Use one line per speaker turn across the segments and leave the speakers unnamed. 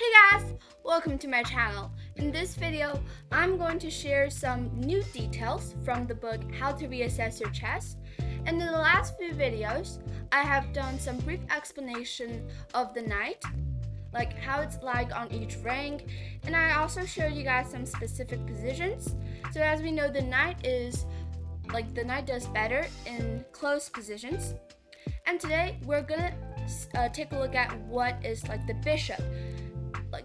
Hey guys, welcome to my channel. In this video, I'm going to share some new details from the book How to Reassess Your Chess. And in the last few videos, I have done some brief explanation of the knight, like how it's like on each rank, and I also showed you guys some specific positions. So as we know, the knight does better in close positions. And today we're gonna take a look at what is like the bishop.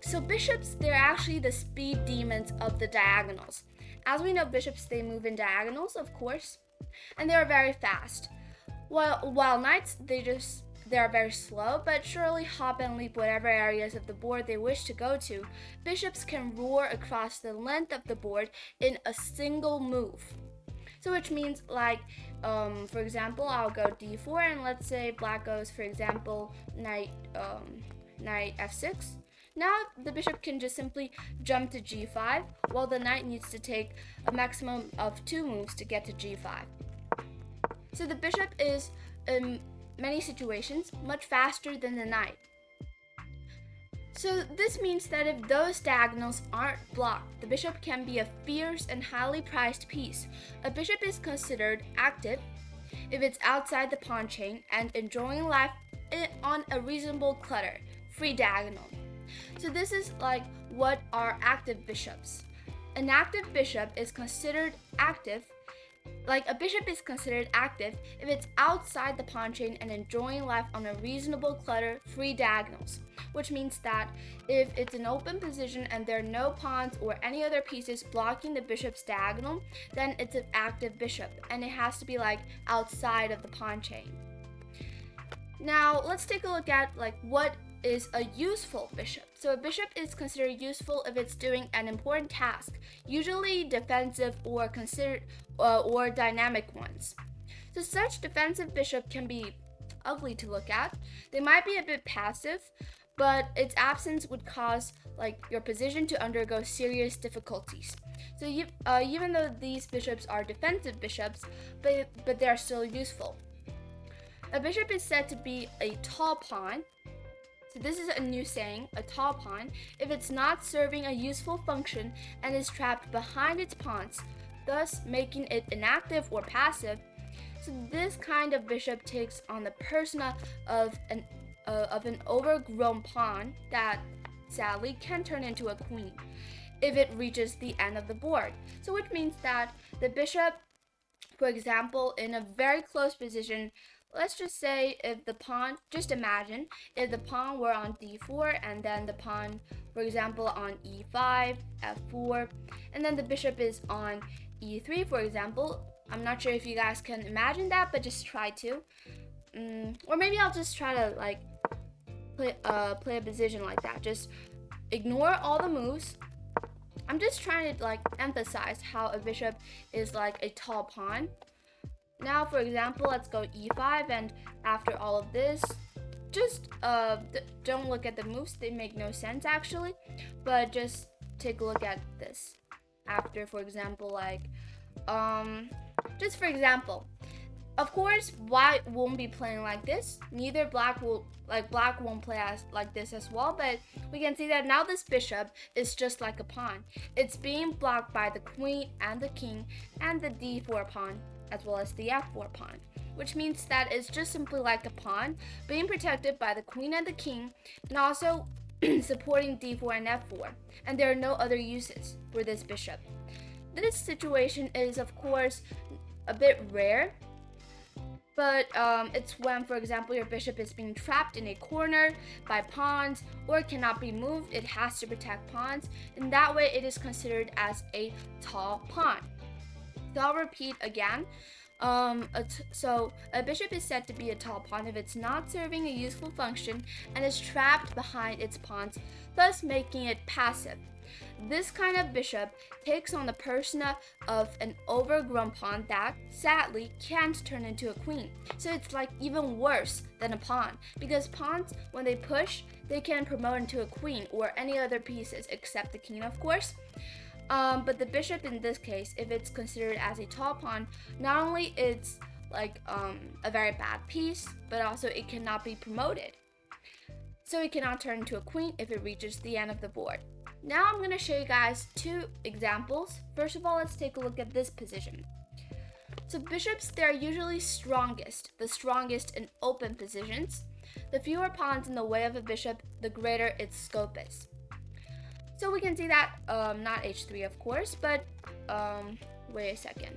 So bishops, they're actually the speed demons of the diagonals. As we know, bishops, they move in diagonals, of course, and they are very fast. While knights, they are very slow, but surely hop and leap whatever areas of the board they wish to go to. Bishops can roar across the length of the board in a single move. So which means for example, I'll go d4, and let's say black goes, for example, knight f6. Now the bishop can just simply jump to g5, while the knight needs to take a maximum of 2 moves to get to g5. So the bishop is, in many situations, much faster than the knight. So this means that if those diagonals aren't blocked, the bishop can be a fierce and highly prized piece. A bishop is considered active if it's outside the pawn chain and enjoying life on a reasonable clutter, free diagonal. So this is like what are active bishops. An active bishop is considered active. A bishop is considered active if it's outside the pawn chain and enjoying life on a reasonable clutter, free diagonals, which means that if it's an open position and there are no pawns or any other pieces blocking the bishop's diagonal, then it's an active bishop, and it has to be outside of the pawn chain. Now let's take a look at what is a useful bishop. So a bishop is considered useful if it's doing an important task, usually defensive or dynamic ones. So such defensive bishop can be ugly to look at. They might be a bit passive, but its absence would cause your position to undergo serious difficulties. So even though these bishops are defensive bishops, but they are still useful. A bishop is said to be a tall pawn. So this is a new saying, a tall pawn, if it's not serving a useful function and is trapped behind its pawns, thus making it inactive or passive. So this kind of bishop takes on the persona of an overgrown pawn that sadly can turn into a queen if it reaches the end of the board. So which means that the bishop, for example, in a very close position, let's just say just imagine if the pawn were on d4 and then the pawn, for example, on e5, f4, and then the bishop is on e3, for example. I'm not sure if you guys can imagine that, but just try to. Or maybe I'll just try to play a position like that. Just ignore all the moves. I'm just trying to emphasize how a bishop is like a tall pawn. Now, for example, let's go e5, and after all of this, just don't look at the moves. They make no sense actually, but just take a look at this. After, for example, just for example, of course, white won't be playing like this. Neither black won't play like this as well, but we can see that now this bishop is just like a pawn. It's being blocked by the queen and the king and the d4 pawn, as well as the f4 pawn, which means that it's just simply like a pawn being protected by the queen and the king, and also supporting d4 and f4, and there are no other uses for this bishop. This situation is, of course, a bit rare, but it's when, for example, your bishop is being trapped in a corner by pawns or cannot be moved. It has to protect pawns. In that way, it is considered as a tall pawn. So I'll repeat again. So a bishop is said to be a tall pawn if it's not serving a useful function and is trapped behind its pawns, thus making it passive. This kind of bishop takes on the persona of an overgrown pawn that, sadly, can't turn into a queen. So it's even worse than a pawn, because pawns, when they push, they can promote into a queen or any other pieces except the king, of course. But the bishop in this case, if it's considered as a tall pawn, not only it's a very bad piece, but also it cannot be promoted. so it cannot turn into a queen if it reaches the end of the board. Now I'm going to show you guys two examples. First of all, let's take a look at this position. So bishops, they're usually the strongest in open positions. The fewer pawns in the way of a bishop, the greater its scope is. So we can see that, not h3 of course, but wait a second.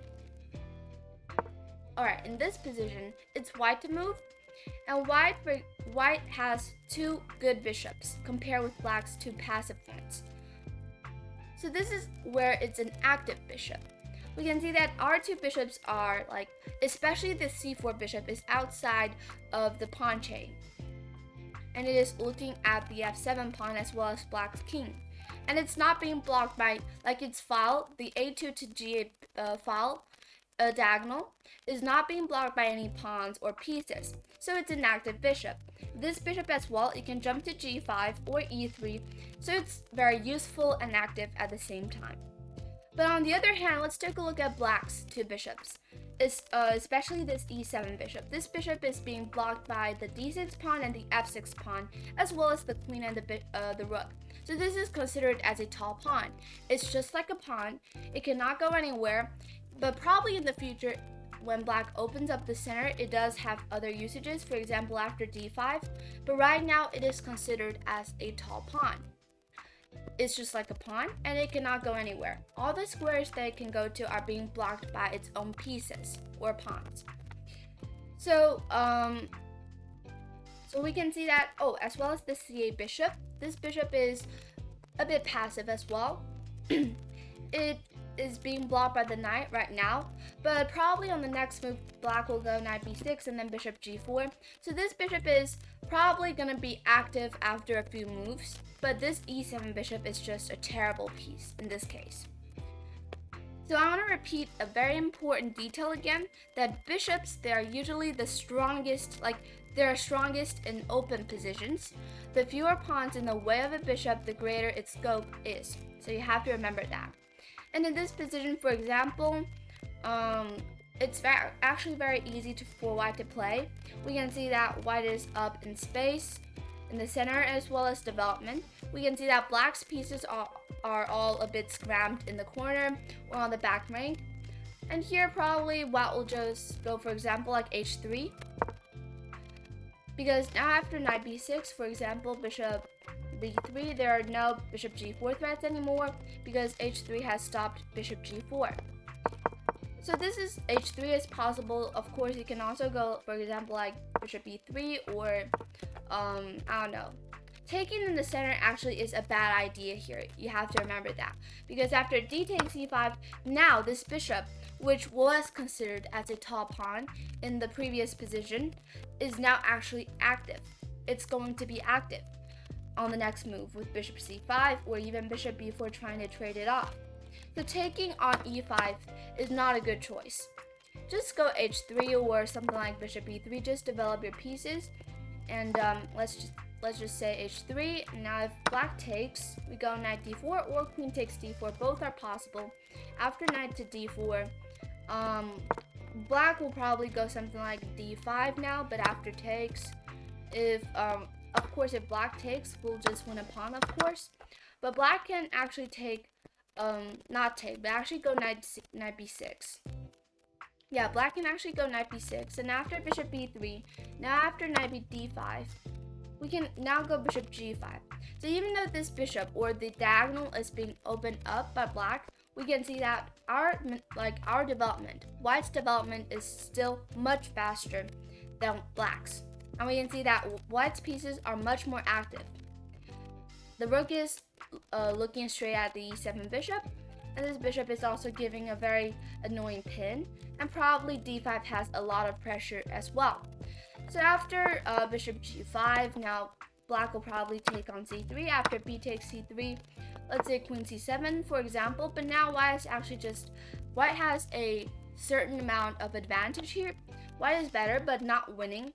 Alright, in this position, it's white to move, and white has two good bishops compared with black's two passive ones. So this is where it's an active bishop. We can see that our two bishops are especially the c4 bishop is outside of the pawn chain, and it is looking at the f7 pawn as well as black's king. And it's not being blocked by, its file, the a2 to g8 file, diagonal, is not being blocked by any pawns or pieces. So it's an active bishop. This bishop as well, it can jump to g5 or e3, so it's very useful and active at the same time. But on the other hand, let's take a look at black's two bishops, especially this e7 bishop. This bishop is being blocked by the d6 pawn and the f6 pawn, as well as the queen and the rook. So this is considered as a tall pawn. It's just like a pawn. It cannot go anywhere, but probably in the future, when black opens up the center, it does have other usages, for example after d5, but right now it is considered as a tall pawn. It's just like a pawn, and it cannot go anywhere. All the squares that it can go to are being blocked by its own pieces or pawns. So we can see that, as well as the c8 bishop, this bishop is a bit passive as well. It is being blocked by the knight right now, but probably on the next move, black will go knight b6 and then bishop g4. So this bishop is probably going to be active after a few moves, but this e7 bishop is just a terrible piece in this case. So I want to repeat a very important detail again, that bishops, they are usually the strongest, they're strongest in open positions. The fewer pawns in the way of a bishop, the greater its scope is. So you have to remember that. And in this position, for example, it's actually very easy for white to play. We can see that white is up in space, in the center, as well as development. We can see that black's pieces are all a bit scrammed in the corner or on the back rank. And here probably white will just go, for example, h3. Because now after knight b6, for example, bishop b3, there are no bishop g4 threats anymore because h3 has stopped bishop g4. So this is h3 is possible. Of course, you can also go, for example, bishop e3 or I don't know. Taking in the center actually is a bad idea here. You have to remember that, because after d takes e5, now this bishop, which was considered as a tall pawn in the previous position, is now actually active. It's going to be active on the next move with bishop c5 or even bishop b4 trying to trade it off. So taking on e5 is not a good choice. Just go h3 or something like bishop e3, just develop your pieces. And let's just say h3. Now if black takes, we go knight d4 or queen takes d4. Both are possible. After knight to d4, black will probably go something like d5 now, but after takes, of course if black takes, we'll just win a pawn, of course. But black can actually take, not take, but actually go knight b6. Yeah, black can actually go knight b6, and after bishop b3, now after knight d5, we can now go bishop g5. So even though this bishop or the diagonal is being opened up by black, we can see that our development, white's development, is still much faster than black's. And we can see that white's pieces are much more active. The rook is looking straight at the e7 bishop, and this bishop is also giving a very annoying pin, and probably d5 has a lot of pressure as well. So after bishop g5, now black will probably take on c3. After b takes c3, let's say queen c7 for example, but now white has a certain amount of advantage here. White is better but not winning.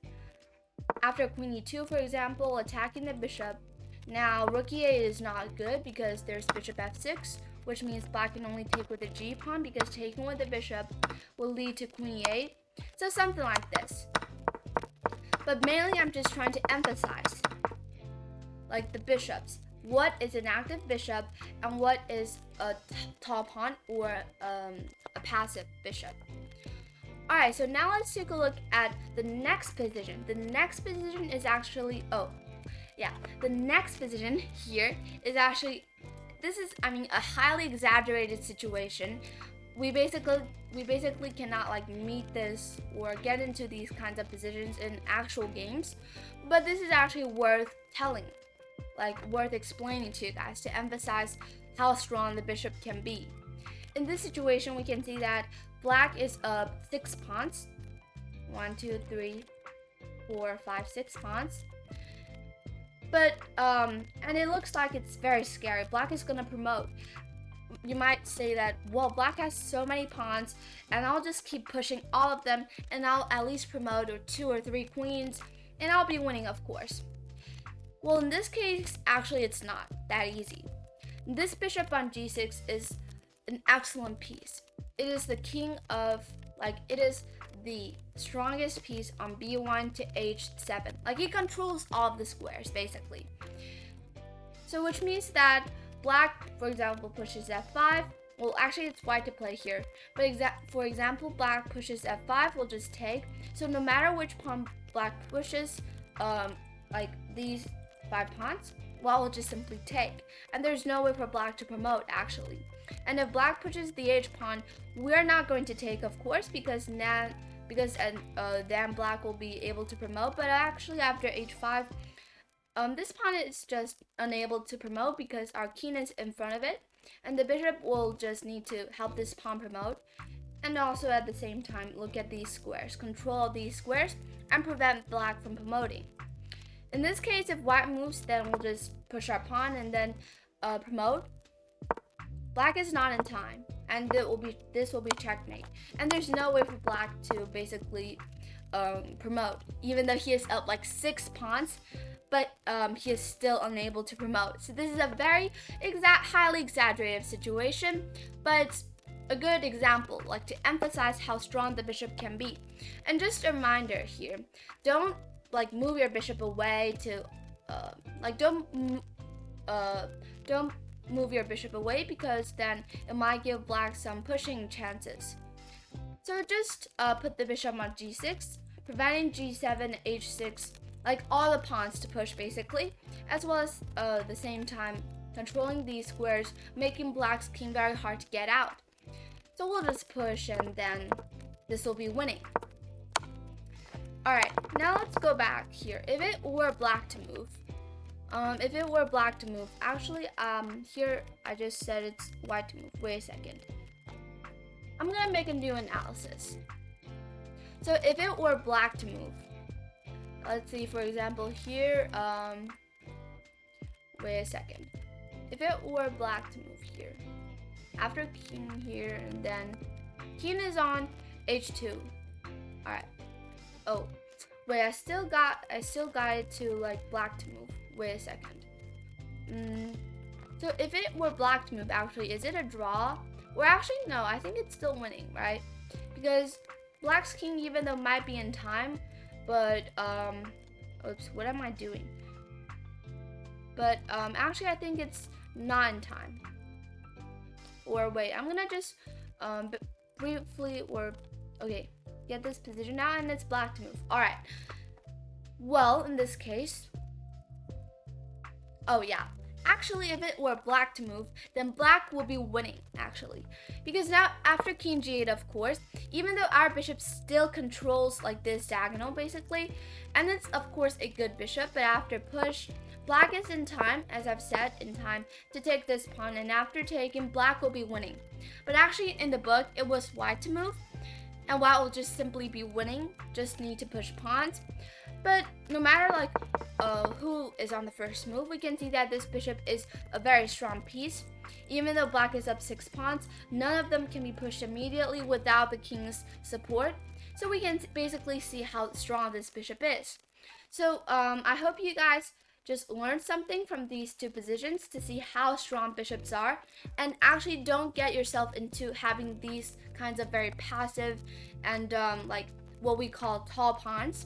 After queen e2 for example, attacking the bishop, now rook e8 is not good because there's bishop f6, which means black can only take with the g pawn because taking with the bishop will lead to queen e8. So something like this. But mainly I'm just trying to emphasize like the bishops. What is an active bishop and what is a tall pawn or a passive bishop. Alright, so now let's take a look at the next position. The next position is actually, the next position here is actually, this is, a highly exaggerated situation. We basically cannot like meet this or get into these kinds of positions in actual games, but this is actually worth telling, like worth explaining to you guys to emphasize how strong the bishop can be. In this situation, we can see that black is up 6 pawns. 1, 2, 3, 4, 5, 6 pawns. But and it looks like it's very scary. Black is gonna promote. You might say that, well, black has so many pawns and I'll just keep pushing all of them and I'll at least promote 2 or 3 queens and I'll be winning, of course. Well, in this case, actually it's not that easy. This bishop on g6 is an excellent piece. It is the king of, it is the strongest piece on b1 to h7. It controls all of the squares, basically. So which means that black, for example, pushes f5. Well, actually, it's white to play here. But for example, black pushes f5, we'll just take. So no matter which pawn black pushes, these 5 pawns, well, we'll just simply take. And there's no way for black to promote, actually. And if black pushes the h pawn, we're not going to take, of course, because then black will be able to promote. But actually, after h5, this pawn is just unable to promote because our king is in front of it, and the bishop will just need to help this pawn promote, and also at the same time look at these squares, control these squares, and prevent black from promoting. In this case, if white moves, then we'll just push our pawn and then promote. Black is not in time, and this will be checkmate. And there's no way for black to basically promote, even though he is up 6 pawns. But he is still unable to promote. So this is a very highly exaggerated situation, but it's a good example, to emphasize how strong the bishop can be. And just a reminder here, don't move your bishop away to, don't move your bishop away, because then it might give black some pushing chances. So just put the bishop on g6, preventing g7, h6, all the pawns to push, basically, as well as the same time controlling these squares, making black's king very hard to get out. So we'll just push, and then this will be winning. Alright, now let's go back here. If it were black to move, actually, here I just said it's white to move. Wait a second. I'm gonna make a new analysis. So if it were black to move, let's see, for example, here, wait a second. If it were black to move here, after king here, and then king is on h2. Alright. Oh, wait, I still got it to black to move. Wait a second. So if it were black to move, actually, is it a draw? Or actually, no, I think it's still winning, right? Because black's king, even though might be in time, but oops, what am I doing? But actually, I think it's not in time. Or wait, I'm gonna just briefly, okay, get this position now, and it's black to move. All right. Well, in this case, oh yeah, actually, if it were black to move, then black will be winning, actually, because now after king g8, of course, even though our bishop still controls this diagonal, basically, and it's of course a good bishop, but after push, black is in time, as I've said, in time to take this pawn, and after taking, black will be winning. But actually, in the book, it was white to move, and white will just simply be winning, just need to push pawns. But no matter who is on the first move, we can see that this bishop is a very strong piece. Even though black is up 6 pawns, none of them can be pushed immediately without the king's support. So we can basically see how strong this bishop is. So I hope you guys just learned something from these two positions to see how strong bishops are, and actually don't get yourself into having these kinds of very passive and what we call tall pawns.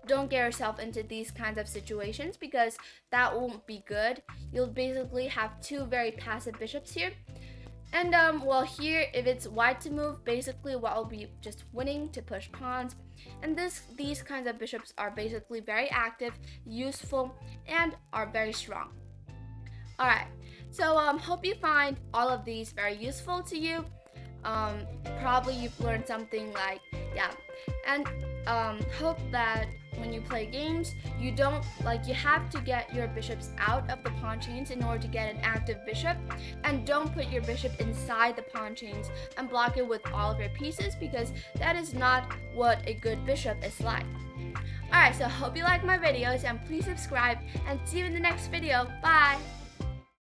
don't get yourself into these kinds of situations because that won't be good. You'll basically have two very passive bishops here. And well, here if it's white to move, basically white will be just winning to push pawns. And these kinds of bishops are basically very active, useful, and are very strong. Alright, so hope you find all of these very useful to you. Probably you've learned something like, yeah, and hope that when you play games, you have to get your bishops out of the pawn chains in order to get an active bishop, and don't put your bishop inside the pawn chains and block it with all of your pieces, because that is not what a good bishop is like. Alright, so hope you like my videos, and please subscribe, and see you in the next video. Bye!